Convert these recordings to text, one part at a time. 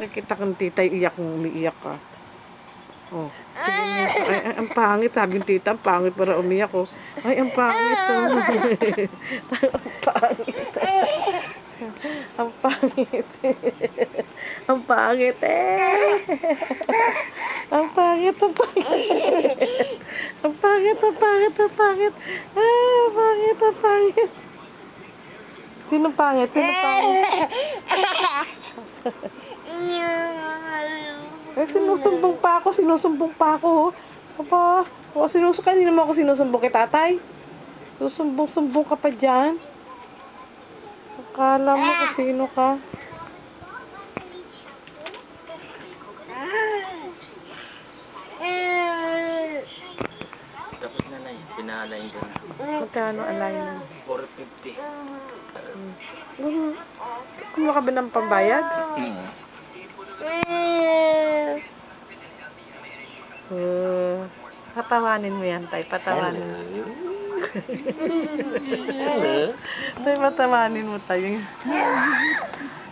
Nakita kang tita, iyak mo, umiiyak ka. Oh. Sige na. Ay, ang pangit, sabi ng tita, ang pangit para umiyak ko. Ay, ang pangit. Oh. Ang pangit. Ang pangit. Ang pangit eh. Ang pangit, ang pangit. Ang pangit, ang pangit, ang pangit. Ah, ang pangit, ang pangit. Sino pangit? Sino pangit? Eh, sinusumbong pa ako. Aba, kanina mo ako sinusumbong kay tatay. Susumbong ka pa dyan. Akala mo kung sino ka. Tapos na na yun, pinalain ko na. Magkano alignment? 450. Kumuha ka ba ng pambayad? Patawanin mo yan, tay. Patawanin mo. Tay, patawanin mo tayo.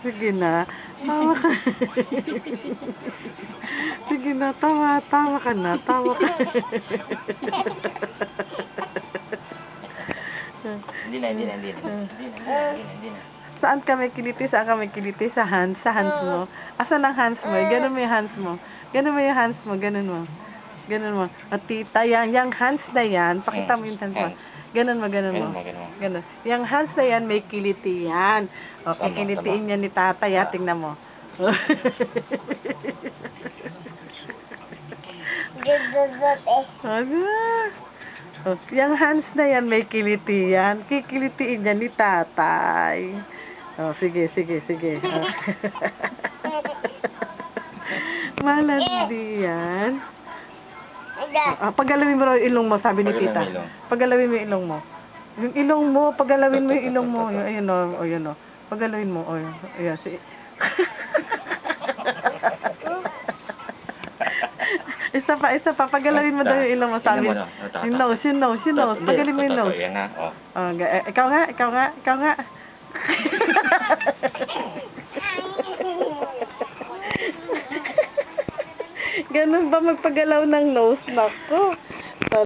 Sige na. Tawa ka. Sige na, tawa ka na. Tawa ka. Hindi na. Saan kami kiliti? Sa hands mo. Asan ang hands mo? Ganun mo yung hands mo. Ganun mo. At tita, yung hands na yan, pakita mo yung hands mo. Ganun mo. Ganun. Yung hands na yan, may kiliti yan. Okay, kilitiin niya ni tatay, tingnan mo. Yung hands na yan, may kiliti yan. Kikilitiin niya ni tatay. Sige. Malandi yan. Pagalawin mo raw yung ilong mo, sabi ni tita. Pagalawin mo yung ilong mo. Yung ilong mo, pagalawin mo yung ilong mo. Ayun o. Pagalawin mo. Ayun. Isa pa. Pagalawin mo daw yung ilong mo, sabi. Yung nose. Pagalawin mo yung nose. Yan nga, Ikaw nga. Ganun ba magpagalaw ng nose? Nako.